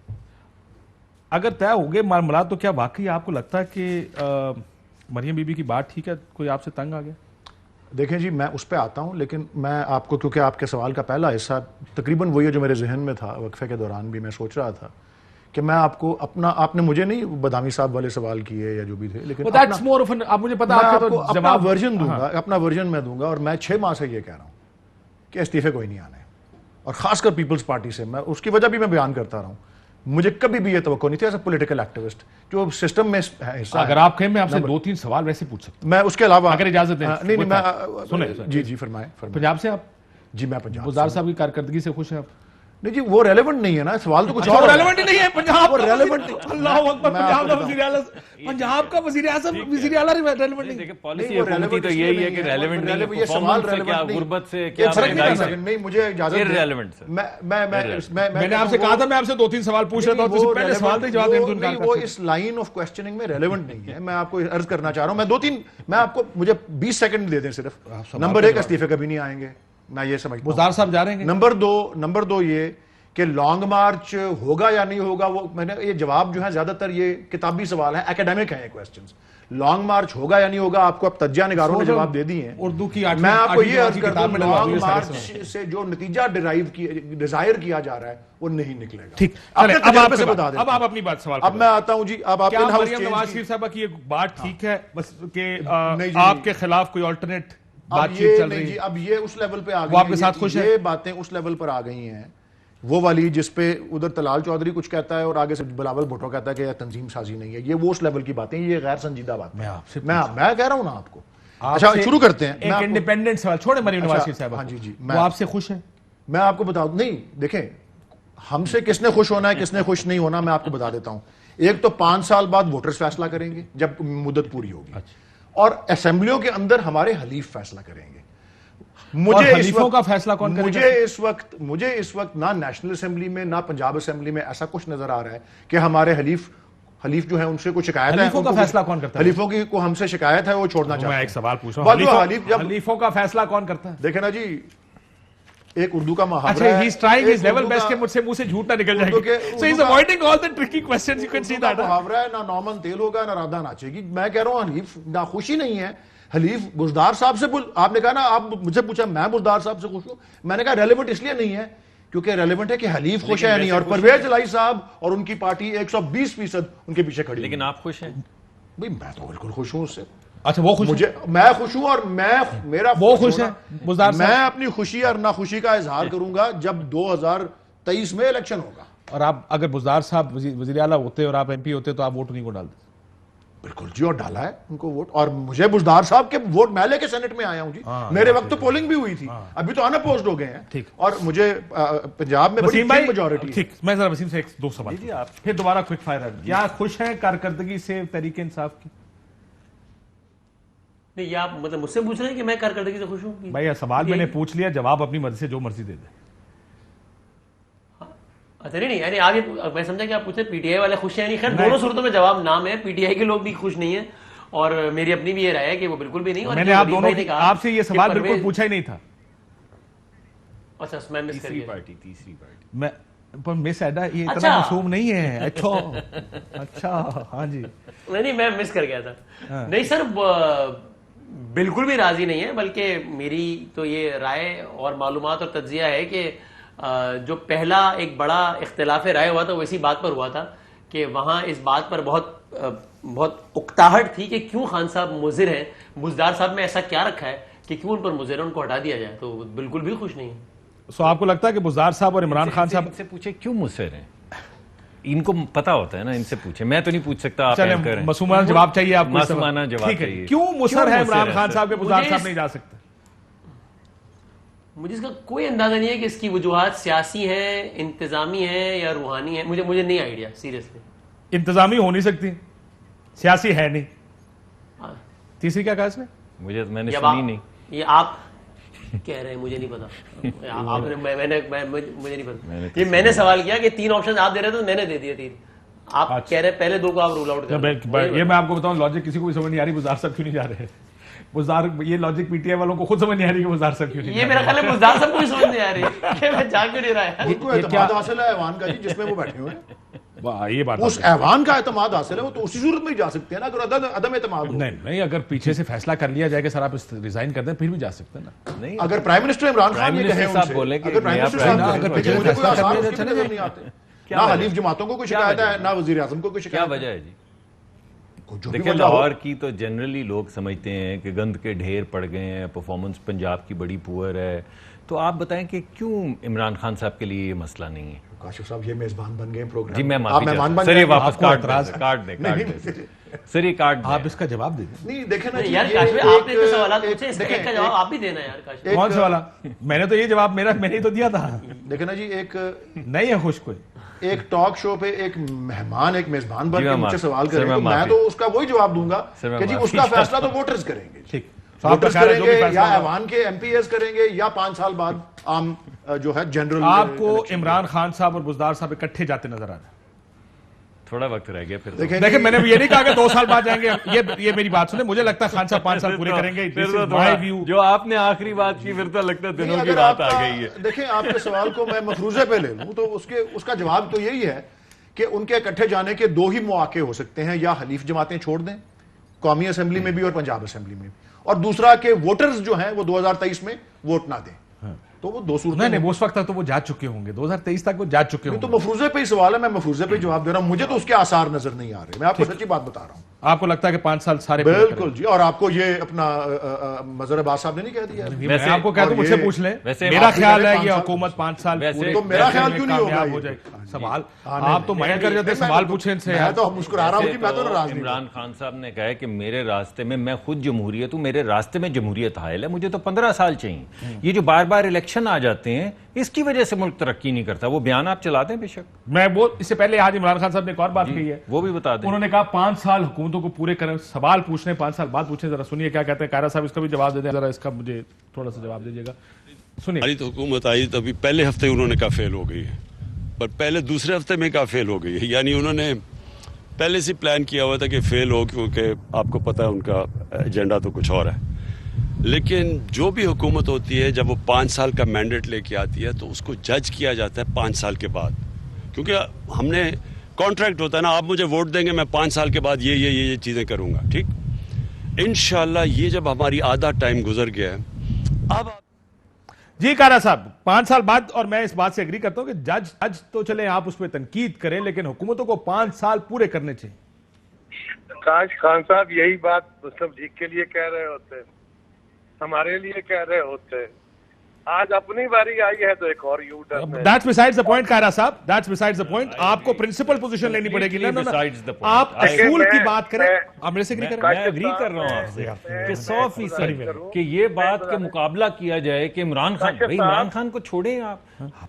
अगर तय हो गए मामला तो क्या वाकई आपको लगता है कि मरियम बीबी की बात ठीक है, कोई आपसे तंग आ गया? देखें जी, मैं उस पर आता हूं, लेकिन मैं आपको, क्योंकि आपके सवाल का पहला हिस्सा तकरीबन वही है जो मेरे जहन में था, वक्फे के दौरान भी मैं सोच रहा था कि मैं आपको अपना, आपने मुझे नहीं बदामी साहब वाले सवाल किए या जो भी थे, लेकिन आप मुझे पता है आपको अपना वर्जन दूंगा, अपना वर्जन मैं दूंगा। और मैं 6 माह से ये कह रहा हूं कि इस्तीफे कोई नहीं आने, और खासकर पीपल्स पार्टी से। मैं उसकी वजह भी मैं बयान करता रहा हूं, मुझे कभी भी ये तवक्को नहीं थी एज अ पॉलिटिकल एक्टिविस्ट जो सिस्टम में हिस्सा। अगर आप कहें मैं आपसे 2-3 सवाल वैसे पूछ सकता हूं, मैं उसके अलावा अगर इजाजत दें। नहीं मैं सुने जी फरमाएं। पंजाब से आप? जी मैं पंजाब। गुलजार साहब की कारकर्दगी से खुश हैं आप? नहीं जी, वो रेलेवेंट नहीं है ना, सवाल तो कुछ और रेलेवेंट ही नहीं है। पंजाब वो रेलेवेंट, अल्लाह अकबर, पंजाब का वजीर आला, पंजाब का वजीर आज़म, वजीर आला रेलेवेंट नहीं। देखिए पॉलिसी हुकूमती तो यही है कि रेलेवेंट नहीं, ये सवाल से क्या, गुर्बत से क्या, नहीं मुझे इजाजत इररेलेवेंट सर। मैंने आपसे कहा था मैं आपसे 2-3 सवाल पूछ रहा था, पहले सवाल का जवाब देने नहीं, वो इस लाइन ऑफ क्वेश्चनिंग में रेलेवेंट नहीं है। मैं आपको अर्ज करना चाह रहा हूं, मैं 2-3 मैं आपको, मुझे 20 सेकंड दे दें सिर्फ। नंबर 1, इस्तीफे कभी नहीं आएंगे, मैं ये समझता हूं। गुलजार साहब जा रहे हैं। नंबर 2 ये कि लॉन्ग मार्च होगा या नहीं होगा, वो मैंने ये जवाब जो है ज्यादातर ये किताबी सवाल है, एकेडमिक है ये क्वेश्चंस। लॉन्ग मार्च होगा या नहीं होगा आपको अब तज्जिया निगारों ने जवाब दे दिए हैं। उर्दू की मैं आपको ये अर्ज करता हूं, लॉन्ग मार्च से जो नतीजा डिजायर किया जा रहा है वो नहीं निकलेगा। ठीक, अब आप अपनी बात सवाल। अब मैं आता हूं जी, अब आप नवाज शरीफ साहब की ये बात ठीक है बस कि आपके खिलाफ कोई अल्टरनेट बातचीत चल रही है? अब ये उस लेवल पे आ गई, वो आपके साथ खुश है? ये बातें उस लेवल पर आ गई हैं, वो वाली जिसपे उधर तलाल चौधरी कुछ कहता है और आगे से बिलावल भुट्टो कहता है कि यह तंजीम साजी नहीं है। ये वो उस लेवल की बातें, ये गैर संजीदा बात। मैं कह रहा हूं ना आपको। अच्छा शुरू करते हैं। एक इंडिपेंडेंट सवाल छोड़े मरियम नवाज शरीफ साहब। हाँ जी जी, वो आपसे खुश है? मैं आपको बता दूं, नहीं देखें, हमसे किसने खुश होना है किसने खुश नहीं होना मैं आपको बता देता हूं। एक तो 5 साल बाद वोटर्स फैसला करेंगे जब मुद्दत पूरी होगी, और असेंबलियों के अंदर हमारे हलीफ फैसला करेंगे। मुझे हलीफों का फैसला कौन करेगा? मुझे इस वक्त ना नेशनल असेंबली में ना पंजाब असेंबली में ऐसा कुछ नजर आ रहा है कि हमारे हलीफ जो है उनसे कुछ शिकायत है। हलीफों का फैसला कौन करता है? हलीफों की को हमसे शिकायत है, वो छोड़ना चाहते हैं। मैं एक सवाल पूछ रहा हूं, हलीफों का फैसला कौन करता है? देखे ना जी, एक उर्दू का मुहावरा है, he is trying his level best के मुझसे मुंह से झूठ ना निकल जाएगा। So he is avoiding all the tricky questions, you can see that। मुहावरा है, ना नौमन तेल होगा ना राधा नाचेगी। मैं कह रहा हूं हलीफ ना खुशी नहीं है। हलीफ बुजदार साहब से आपने कहा ना, आप मुझसे पूछा मैं बुजदार साहब से खुश हूं, मैंने कहा रेलेवेंट इसलिए नहीं है क्योंकि रेलेवेंट है कि हलीफ खुश है या नहीं, और परवेज इलाही साहब और उनकी पार्टी 120% उनके पीछे खड़ी। लेकिन आप खुश हैं? भाई मैं तो बिल्कुल खुश हूं उससे। अच्छा वो खुश, मैं खुश हूं, और मेरा वो खुश है बुजदार साहब। मैं अपनी खुशी और नाखुशी का इजहार करूंगा जब 2023 में इलेक्शन होगा। और आप अगर बुजदार साहब वजीर आला होते और आप एमपी होते तो आप वोट नहीं को डालते? बिल्कुल जी, और डाला है उनको वोट, और मुझे बुजदार साहब के वोट मैं लेके सेनेट में आया हूं जी। मेरे वक्त तो पोलिंग भी हुई थी, अभी तो अनअपोज्ड हो गए हैं। ठीक, और मुझे पंजाब में बड़ी मेजॉरिटी। ठीक, मैं जरा वसीम से 1-2 सवाल आप फिर दोबारा क्विक फायर। क्या खुश हैं कारकर्दगी से तहरीक इंसाफ की? नहीं, ये आप मतलब मुझसे पूछ रहे हैं कि मैं कारकर्दगी से खुश हूं? भाई सवाल मैंने पूछ लिया, जवाब अपनी मर्जी से जो मर्जी दे दे। अच्छा नहीं यानी आप मैं समझा कि आप पूछे पीटीआई वाले खुश हैं, नहीं खैर दोनों सूरतों में जवाब नाम है, पीटीआई के लोग भी खुश नहीं है और मेरी अपनी भी ये राय है कि वो बिल्कुल भी नहीं। और मैंने आप दोनों आपसे ये सवाल बिल्कुल पूछा ही नहीं था। अच्छा मैं मिस कर गया। तीसरी पार्टी मैं पर मिस एडा ये इतना अच्छा। मासूम नहीं है। अच्छा हाँ जी नहीं मैं मिस कर गया था। नहीं सर बिल्कुल भी राजी नहीं है, बल्कि मेरी तो ये राय और मालूमात और तज्जिया है कि जो पहला एक बड़ा इख्तिलाफ राय हुआ था वो इसी बात पर हुआ था कि वहाँ इस बात पर बहुत उकताहट थी कि क्यों खान साहब मुज़िर हैं, बुज़दार साहब में ऐसा क्या रखा है कि क्यों उन पर मुज़िर है, उनको हटा दिया जाए। तो बिल्कुल भी खुश नहीं है। सो आपको लगता है कि बुज़दार साहब और इमरान खान साहब इनसे पूछे क्यों मुसर हैं, इनको पता होता है ना, इनसे पूछे, मैं तो नहीं पूछ सकता। आप चले एंकर हैं। मासूमाना जवाब चाहिए आपको। मासूमाना जवाब ठीक है, चाहिए। क्यों मुसर है इमरान खान सर? साहब के बुज़दार मुझे साहब नहीं जा सकते? मुझे इसका कोई अंदाजा नहीं है कि इसकी वजूहात सियासी हैं, इंतजामी हैं या रूहानी है। मुझे नहीं आइडिया सीरियसली। इंतजामी हो नहीं सकती, सियासी है नहीं। हाँ। तीसरी क्या कहा इसने? मैंने ये सुनी नहीं। ये आप कह रहे हैं, मुझे नहीं पता। आपने मुझे नहीं पता। ये मैंने सवाल किया कि 3 ऑप्शन आप दे रहे थे तो मैंने दे दिए 3। आप कह रहे हैं पहले 2 को आप रूल आउट कर। ये मैं आपको बताऊं, लॉजिक किसी को भी समझ नहीं आ रही, बुज़दार साहब क्यों नहीं जा रहे? बुज़दार ये लॉजिक पीटीआई वालों को खुद समझ नहीं आ रही कि बुज़दार साहब क्यों नहीं। ये मेरा ख्याल है बुज़दार साहब को भी समझ नहीं आ रही कि मैं जा क्यों नहीं रहा है। उनको एतमाद हासिल है ऐवान का जी, जिसमें वो बैठे हुए हैं। वाह, ये बात उस ऐवान का एतमाद हासिल है, वो तो उसी सूरत में ही जा सकते हैं ना, अगर अदम एतमाद हो। नहीं, अगर पीछे से फैसला कर लिया जाए कि सर आप रिजाइन कर दें, फिर भी जा सकते हैं ना। नहीं, अगर प्राइम मिनिस्टर इमरान खान ये कहे उनसे, बोले कि अगर प्राइम नया मिनिस्टर प्राइम साहब मिनिस्टर अगर मुझे कोई आसार उसके चले नजर नहीं आते, ना हनीफ जमातों को कोई शिकायत है, ना वजीर आजम को कोई क्या शिकायत है। वजह है जी? जो भी देखिए, वजह हो। लाहौर की तो जनरली लोग समझते हैं कि गंद के ढेर पड़ गए हैं, परफॉर्मेंस पंजाब की बड़ी पुअर है। तो आप बताएं कि क्यों इमरान खान साहब के लिए ये मसला नहीं है? काशिफ साहब ये मेजबान बन गए प्रोग्राम। जी मैं आप माफी मेहमान चाहता बन हूं। सर ये जाएं। वापस आपको एतराज काट दे सर, ये काट दे। आप इसका जवाब दे दें। नहीं देखे ना जी, यार ये काशिफ एक- आपने तो सवाल एक- पूछे, इसका देखें, एक का जवाब आप भी देना यार काशिफ। कौन सा वाला? मैंने तो ये जवाब मैंने ही तो दिया था। देखे ना जी, एक नहीं है खुश कोई। एक टॉक शो पे एक मेहमान, एक मेजबान बन जी, के मैं मुझसे माफी- सवाल सर, करें मैं तो मैं माफी- तो उसका वही जवाब दूंगा सर, मैं कि जी माफी उसका फैसला तो वोटर्स करेंगे। ठीक, तो आपका वोटर्स ख्याल है जो भी करेंगे फैसला या होगा। ऐवान के एमपीएस करेंगे या 5 साल बाद आम जो है जनरल। आपको इमरान खान साहब और बुज़दार साहब इकट्ठे जाते नजर आ रहे हैं? थोड़ा वक्त रह गया फिर तो। देखिए मैंने ये नहीं कहा कि 2 साल बाद जाएंगे। ये मेरी बात सुने, मुझे लगता है खान साहब 5 साल पूरे करेंगे। फिर This तो is थोड़ा- my view। जो आपने आखिरी बात की फिर तो लगता है नहीं, दिनों की अगर बात आपका- आ गई है। देखें आपके सवाल को मैं मफरूजे पे ले लूं तो उसका जवाब तो यही है कि उनके इकट्ठे जाने के 2 ही मौके हो सकते हैं, या हलीफ जमातें छोड़ दें कौमी असेंबली में भी और पंजाब असेंबली में, और दूसरा कि वोटर्स जो हैं वो 2023 में वोट ना दें। तो वो 2 सूरतें नहीं, उस वक्त तक तो वो जा चुके होंगे, 2023 तक वो जा चुके तो होंगे। मफरूजे पे ही सवाल है, मैं मफरूजे पे जवाब दे रहा हूं। मुझे तो उसके आसार नजर नहीं आ रहे, मैं आपको सच्ची बात बता रहा हूं। आपको लगता है कि 5 साल सारे पूरे बिल्कुल जी। और आपको ये अपना मजहर अब्बास साहब ने नहीं कह दिया? करेंगे? वैसे- मैं आपको कहता हूं, और मुझसे ये- पूछ लें। वैसे मेरा आप ख्याल कह रहे है हैं कि 5 हुकूमत 5 साल वैसे- पूरे तो मेरा करने ख्याल में क्यों नहीं कामयाब होगा हो ये? जाए। सवाल नहीं, आप तो माइंड कर जाते हैं, मैं सवाल तो- पूछे इनसे मैं यार। तो मुस्कुरा रहा हूं कि मैं तो नाराज नहीं हूं। इमरान खान साहब ने कहा है कि मेरे रास्ते में, मैं खुद जमहूरियत हूं, मेरे रास्ते में जमहूरियत हायल है, मुझे तो 15 साल चाहिए। ये जो बार बार इलेक्शन आ जाते हैं इसकी वजह से मुल्क तरक्की नहीं करता। वो बयान आप चलाते हैं बेशक, मैं वो इससे पहले आज इमरान खान साहब ने एक और बात कही है, वो भी बता दें। उन्होंने कहा 5 साल हुकूमतों को पूरे करें, सवाल पूछ रहे हैं 5 साल बाद पूछे। जरा सुनिए क्या कहते हैं कायरा साहब, इसका भी जवाब दे दें जरा, इसका मुझे थोड़ा सा जवाब दीजिएगा, सुनिए। हमारी तो हुकूमत आई तो अभी पहले हफ्ते उन्होंने कहा फेल हो गई है, पर पहले दूसरे हफ्ते में कहा फेल हो गई है। यानी उन्होंने पहले से प्लान किया हुआ था कि फेल हो, क्योंकि आपको पता है उनका एजेंडा तो कुछ और है। लेकिन जो भी हुकूमत होती है जब वो 5 साल का मैंडेट लेके आती है तो उसको जज किया जाता है 5 साल के बाद, क्योंकि हमने कॉन्ट्रैक्ट होता है ना, आप मुझे वोट देंगे मैं 5 साल के बाद ये चीज़ें करूँगा, ठीक। इंशाल्लाह ये जब हमारी आधा टाइम गुजर गया है अब जी कारा साहब, 5 साल बाद, और मैं इस बात से एग्री करता हूं कि जज तो चले आप उस पर तनकीद करें, लेकिन हुकूमतों को 5 साल पूरे करने चाहिए। काश खान साहब यही बात मुस्लिम लीग के लिए कह रहे होते, हमारे लिए कह रहे होते। आज अपनी बारी आई है तो एक और यू टर्न है। That's besides the point, Kiara साहब, that's besides the point। आपको प्रिंसिपल पोजीशन लेनी पड़ेगी ना, Besides the point। आप देखिए, असूल की मैं- बात करें। मैं- आप मेरे से एग्री करें? मैं अग्री कर रहा हूं आपसे कि 100% कि ये बात का मुकाबला किया जाए कि इमरान खान, भाई इमरान खान को छोड़ें आप,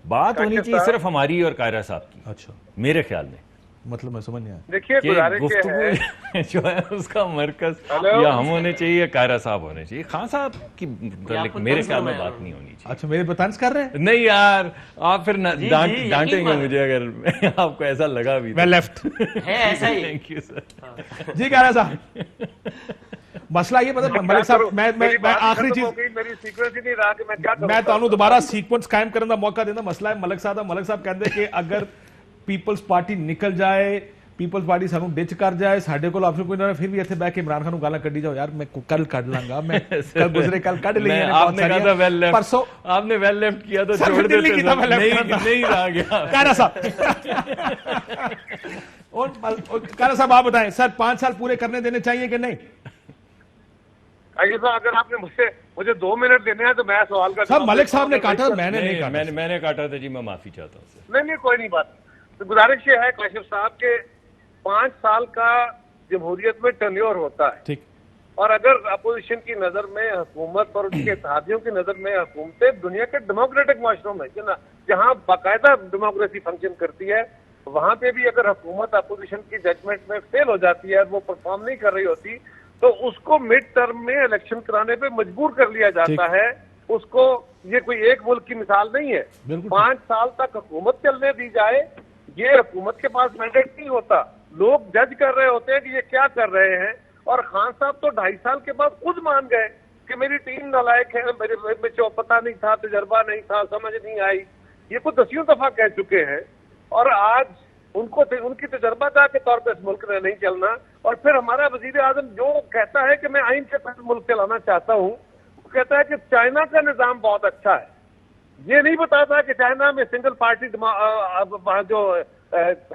बात होनी चाहिए सिर्फ हमारी और कायरा साहब की, अच्छा, मेरे ख्याल में। मतलब मैं समझ नहीं आया। देखिए कि गुजारिश ये है गुफ्तगू जो है उसका मरकज हेलो? या हम होने चाहिए, कायरा साहब होने चाहिए। खान साहब की मतलब मेरे ख्याल में बात नहीं होनी चाहिए। अच्छा, मेरे बतांस कर रहे हैं। नहीं यार, आप फिर जी, डांटेंगे यकीन मुझे अगर आपको ऐसा लगा भी। मैं लेफ्ट है ऐसा ही। Thank you sir. जी कह रहा साहब, मसला ये मतलब मलिक साहब, मैं आखिरी चीज, मेरी सीक्वेंस ही नहीं रहा कि मैं क्या करूं। मैं ਤੁਹਾਨੂੰ ਦੁਬਾਰਾ ਸੀਕੁਐਂਸ ਕਾਇਮ ਕਰਨ ਦਾ ਮੌਕਾ ਦੇਣਾ। ਮਸਲਾ ਹੈ ਮਲਿਕ ਸਾਹਿਬ ਕਹਿੰਦੇ ਕਿ ਅਗਰ ਪੀਪਲਸ ਪਾਰਟੀ ਨਿਕਲ ਜਾਏ, ਪੀਪਲਸ ਪਾਰਟੀ ਸਾਨੂੰ ਡਿਚ ਕਰ ਜਾਏ, ਸਾਡੇ ਕੋਲ ਆਪਸ਼ਨ ਕੋਈ ਨਾ, ਫਿਰ ਵੀ ਇੱਥੇ ਬਹਿ ਕੇ ਇਮਰਾਨ ਖਾਨ ਨੂੰ ਗਾਲਾਂ ਕੱਢੀ ਜਾਓ। ਯਾਰ ਮੈਂ ਕੱਲ ਕੱਢ ਲਾਂਗਾ, ਮੈਂ ਕੱਲ ਗੁਜ਼ਰੇ ਕੱਲ ਕੱਢ ਲਈ ਨੇ ਬਹੁਤ आपने कहा था वेल लेफ्ट, परसों आपने वेल लेफ्ट किया तो सर, छोड़ दिल्ली देते की था, मैं सर। left करता। नहीं रहा गया। कारा साहब और कारा साहब आप बताएं सर, 5 साल पूरे करने देने चाहिए कि नहीं? आइए साहब, अगर आपने मुझे 2 मिनट देने हैं तो मैं सवाल का साहब मलिक साहब ने काटा, नहीं, मैंने नहीं काटा। मैंने काटा था जी, मैं माफी चाहता हूँ सर। नहीं कोई नहीं बात। तो गुजारिश ये है काशिफ साहब के 5 साल का जमहूरियत में टर्न्योर होता है, ठीक, और अगर अपोजिशन की नजर में हुकूमत और उसके इत्तेहादियों की नजर में हुकूमतें दुनिया के डेमोक्रेटिक माशरों में जहाँ बाकायदा डेमोक्रेसी फंक्शन करती है, वहां पे भी अगर हुकूमत अपोजिशन की जजमेंट में फेल हो जाती है, वो परफॉर्म नहीं कर रही होती, तो उसको मिड टर्म में इलेक्शन कराने पे मजबूर कर लिया जाता है। उसको, ये कोई एक मुल्क की मिसाल नहीं है। 5 साल तक हुकूमत चलने दी जाए, ये हुकूमत के पास मैंडेट नहीं होता, लोग जज कर रहे होते हैं कि ये क्या कर रहे हैं। और खान साहब तो 2.5 साल के बाद खुद मान गए कि मेरी टीम नालायक है, मेरे में पता नहीं था, तजर्बा नहीं था, समझ नहीं आई। ये कुछ 10वीं दफा कह चुके हैं, और आज उनकी तजर्बाकार के तौर पर इस मुल्क में नहीं चलना। और फिर हमारा वजीर आजम जो कहता है कि मैं आइन के तहत मुल्क चलाना चाहता हूँ, वो कहता है कि चाइना का निजाम बहुत अच्छा है। ये नहीं बताता कि चाइना में सिंगल पार्टी जो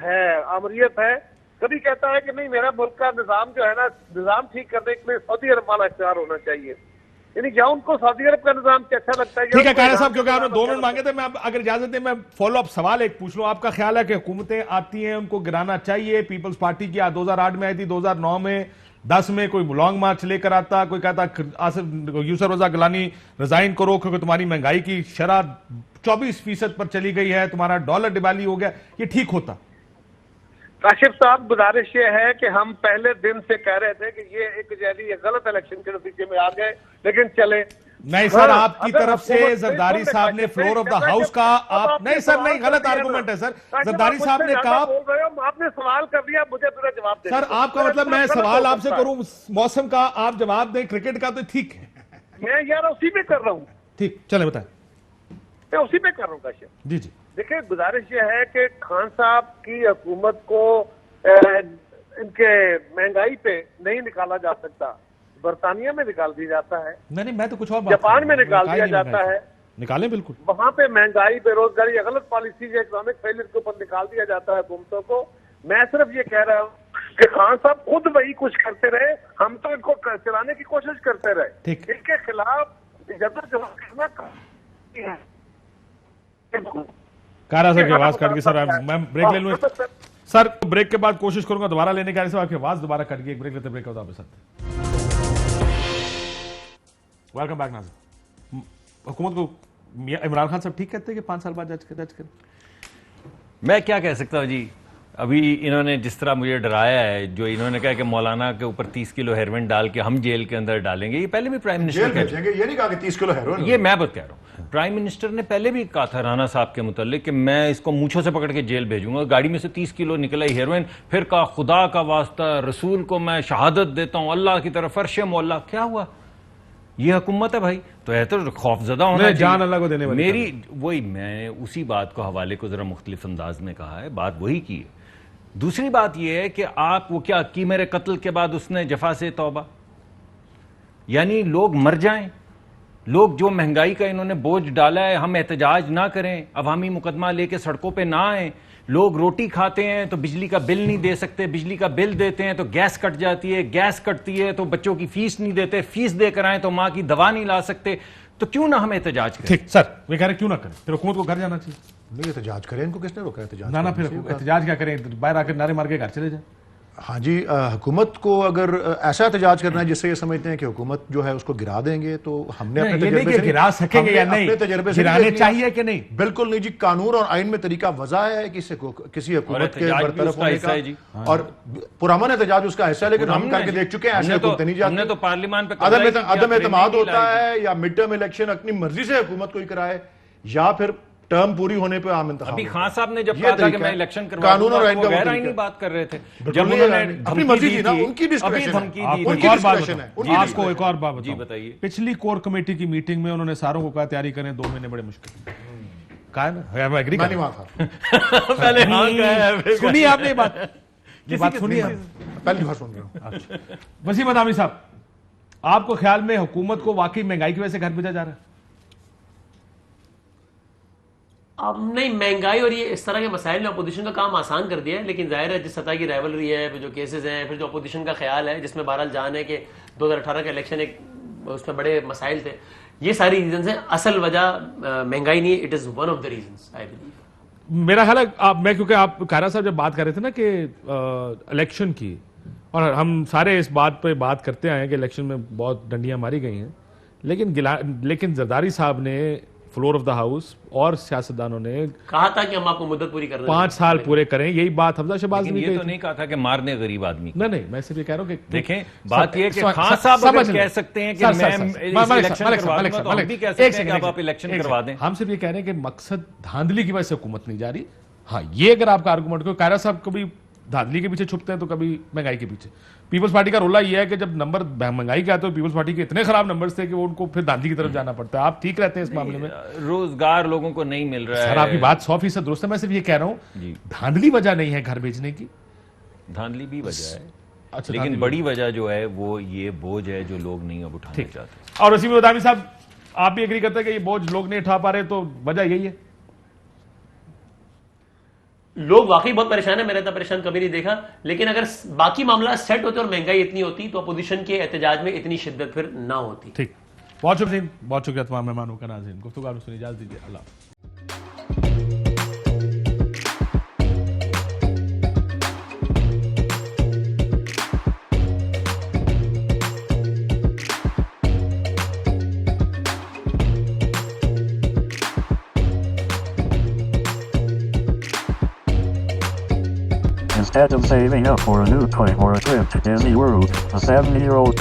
है आमरीत है। कभी कहता है कि नहीं, मेरा मुल्क का निजाम जो है ना, निजाम ठीक करने के लिए सऊदी अरब वाला इख्तियार होना चाहिए। यानी क्या उनको सऊदी अरब का निजाम अच्छा लगता है? ठीक है कारा साहब, क्योंकि आपने 2 मिनट मांगे थे, मैं अगर इजाजत दें मैं फॉलो अप सवाल एक पूछ लूं। आपका ख्याल है कि हुकूमतें आती हैं उनको गिराना चाहिए? पीपल्स पार्टी की 2008 में आई थी, 2009 में, 10 में कोई लॉन्ग मार्च लेकर आता, कोई कहता आसिफ यूसुफ रजा गिलानी रिजाइन करो क्योंकि तुम्हारी महंगाई की शरह 24% पर चली गई है, तुम्हारा डॉलर डिवाली हो गया, ये ठीक होता? काशिफ साहब, गुजारिश ये है कि हम पहले दिन से कह रहे थे कि ये एक जैली गलत इलेक्शन के नतीजे में आ गए, लेकिन चले नहीं सर, आपकी तरफ से जरदारी साहब ने फ्लोर ऑफ द हाउस का, आप नहीं सर, नहीं, गलत आर्गुमेंट है सर। जरदारी साहब ने कहा, आपने सवाल कर दिया, मुझे पूरा जवाब दे। सर आपका मतलब मैं सवाल आपसे करूं मौसम का, आप जवाब दें क्रिकेट का, तो ठीक है। मैं यार उसी पे कर रहा हूँ। ठीक, चले बताएं। मैं उसी पे कर रहा हूँ काशिफ जी जी। देखिए, गुजारिश ये है कि खान साहब की हुकूमत को इनके महंगाई पे नहीं निकाला जा सकता। बरतानिया में निकाल दिया जाता है, नहीं मैं तो कुछ और जापान में निकाल दिया जाता है, निकालें बिल्कुल। वहां पे महंगाई, बेरोजगारी या गलत पॉलिसी, इकोनॉमिक फेलियर के ऊपर निकाल दिया जाता है हुकूमतों को। मैं सिर्फ ये कह रहा हूँ कि खान साहब खुद वही कुछ करते रहे, हम तो इनको चलाने की कोशिश करते रहे। ठीक, इनके खिलाफ जबरदस्त करना। कारा साहब की आवाज कट गई सर, मैं ब्रेक ले लूं सर। ब्रेक के बाद कोशिश करूंगा दोबारा लेने का, आपकी आवाज दोबारा कट गई। एक ब्रेक लेते, ब्रेक होता है साथ। Welcome back Nazir. हुकूमत को इमरान खान साहब ठीक कहते हैं कि 5 साल बाद जज करें? मैं क्या कह सकता हूँ जी, अभी इन्होंने जिस तरह मुझे डराया है, जो इन्होंने कहा कि मौलाना के ऊपर 30 किलो हेरोइन डाल के हम जेल के अंदर डालेंगे, ये पहले भी प्राइम मिनिस्टर भेजेंगे, ये नहीं कहा कि 30 किलो हेरोइन। ये मैं बता रहा हूँ, प्राइम मिनिस्टर ने पहले भी कहा था राणा साहब के मुतालिक कि मैं इसको मूंछों से पकड़ के जेल भेजूंगा। गाड़ी में से 30 किलो निकला ही हेरोइन, फिर कहा खुदा का वास्ता, रसूल को मैं शहादत देता हूँ, अल्लाह की तरफ फर्श मौला। क्या हुआ? ये हुकूमत है भाई, तो है तो खौफजदा होना चाहिए। जान अल्लाह को देने वाली मेरी वही, मैं उसी बात को हवाले को जरा मुख्तलिफ अंदाज में कहा है, बात वही की है। दूसरी बात यह है कि आप वो क्या की, मेरे कत्ल के बाद उसने जफा से तौबा, यानी लोग मर जाएं, लोग जो महंगाई का इन्होंने बोझ डाला है, हम एहतजाज ना करें, अवामी मुकदमा लेके सड़कों पे ना आए। लोग रोटी खाते हैं तो बिजली का बिल नहीं दे सकते, बिजली का बिल देते हैं तो गैस कट जाती है, गैस कटती है तो बच्चों की फीस नहीं देते, फीस देकर आए तो माँ की दवा नहीं ला सकते। तो क्यों ना हम एहतजाज करें? ठीक सर, वे कह रहे क्यों ना करें, फिर हुकूमत को घर जाना चाहिए। नहीं एहतजाज करें, इनको किसने रोका एहतजाज? ना फिर एहतजाज क्या करें, बाहर आकर नारे मार के घर चले जाए। हाँ जी, हुकूमत को अगर ऐसा एहतजाज करना है जिससे ये समझते हैं कि हुकूमत जो है उसको गिरा देंगे, तो हमने अपने ये नहीं तजर्बे कि से गिरा सकेंगे या नहीं, अपने तजर्बे से गिराने नहीं देख चाहिए लिया। कि नहीं? बिल्कुल नहीं जी, कानून और आइन में तरीका वजह है कि किसी हुकूमत के एहतजाज भी बरतरफ उसका होने हिस्सा है जी। का, और पुरअमन एहतजाज उसका हिस्सा है, लेकिन हम करके देख चुके हैं ऐसे हुकूमत नहीं हमने जाती। तो पार्लियामेंट पे अदम एतमाद होता है, या मिड टर्म इलेक्शन अपनी मर्जी से हुकूमत कोई कराए, या फिर टर्म पूरी होने पे आम इंतखाब। अभी खान साहब ने जब ये कहा था कि तरीका मैं है। इलेक्शन करवा कानून और दूंगा, आइन तो का वो वो गैर तरीका आईनी है। बात कर रहे थे। बिल्कुल जब नहीं उन्होंने है, अपनी धमकी मर्जी दी थी ना, थी, उनकी अभी डिस्क्रेशन है। धमकी दी उनकी थी। एक और बात डिस्क्रेशन बताओ, है, उनकी आपको डिस्क्रेशन एक और बात बताओ। जी, बताइए। पिछली कोर कमेटी की मीटिंग में उन्होंने सारों को कहा तैयारी करें, 2 महीने बड़े मुश्किल कहा है ना, मैं एग्री मैं नहीं वहां था, पहले हाँ कहा है, सुनिए आपने ये बात सुनिए आप। पहली बार सुन रहा हूँ। वसीम अदामी साहब, आपको ख्याल में हुकूमत को वाकई महंगाई की वजह से घर भेजा जा रहा है? अब नहीं, महंगाई और ये इस तरह के मसाइल ने अपोजिशन का काम आसान कर दिया है, लेकिन जाहिर है जिस सतह की राइवलरी है, फिर जो केसेस हैं, फिर जो अपोजिशन का ख्याल है, जिसमें बहरहाल जान है कि 2018 का इलेक्शन एक उसमें बड़े मसाइल थे, ये सारी रीजन हैं। असल वजह महंगाई नहीं है, it is one of the reasons I believe. मेरा ख्याल है मैं, क्योंकि आप कायरा साहब जब बात कर रहे थे ना कि इलेक्शन की, और हम सारे इस बात पे बात करते आए हैं कि इलेक्शन में बहुत डंडियां मारी गई हैं, लेकिन जरदारी साहब ने फ्लोर ऑफ द हाउस और सियासतदानों ने कहा था कि हम आपको मुद्दत पूरी करना 5 साल पूरे करें, यही बात हमजा शहबाज ने लेकिन भी ये कही तो थी। नहीं कहा था कि मारने गरीब आदमी को। नहीं, मैं सिर्फ ये कह रहा हूँ कि देखें, बात ये है कि सर, खान सर, साहब समझ अगर लें। कह सकते हैं कि सर, मैं सर, इस इलेक्शन मलिक करवा साहब, दूंगा, तो हम भी कह एक सकते हैं कि सेकंड, अब आप इलेक्शन एक करवा सेकंड। दें। हम सिर्फ ये कह रहे हैं कि मकसद धांधली की वजह से हुकूमत नहीं जा रही। हाँ, ये अगर आपका आर्गूमेंट, को कायरा साहब कभी धांधली के पीछे छुपते हैं तो कभी महंगाई के पीछे। पीपल्स पार्टी का रोला ये है कि जब नंबर महंगाई के आते हो, पीपल्स पार्टी के इतने खराब नंबर्स थे कि वो उनको फिर धांधली की तरफ जाना पड़ता है। आप ठीक रहते हैं इस मामले में? रोजगार लोगों को नहीं मिल रहा है। सर, आपकी बात 100% दुरुस्त है। मैं सिर्फ ये कह रहा हूँ, धांधली वजह नहीं है घर भेजने की। धांधली भी वजह है, अच्छा, लेकिन धांधली बड़ी वजह जो है वो ये बोझ है जो लोग नहीं अब उठाने चाहते। और वसीम अदामी साहब, आप भी एग्री करते हैं कि ये बोझ लोग नहीं उठा पा रहे, तो वजह यही है? लोग वाकई बहुत परेशान है, मैंने इतना परेशान कभी नहीं देखा। लेकिन अगर बाकी मामला सेट होते और महंगाई इतनी होती तो अपोजिशन के एहतजाज में इतनी शिद्दत फिर ना होती। ठीक, बहुत शुक्रिया तमाम मेहमानों का। नाज़रीन, गुफ्तगू सुनी, इजाज़त दीजिए। अल्लाह। Instead of saving up for a new toy or a trip to Disney World, a 70-year-old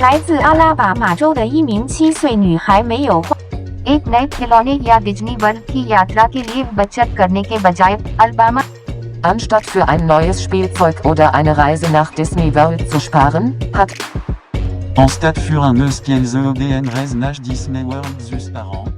来自阿拉巴马州的一名7岁女孩没有花 एक नए खिलौने या डिज्नी वर्ल्ड की यात्रा के लिए बचत करने के बजाय Alabama Anstatt für ein neues Spielzeug oder eine Reise nach Disney World zu sparen, hat En stade für un eus pielze ODN reise nach Disney World zus par an.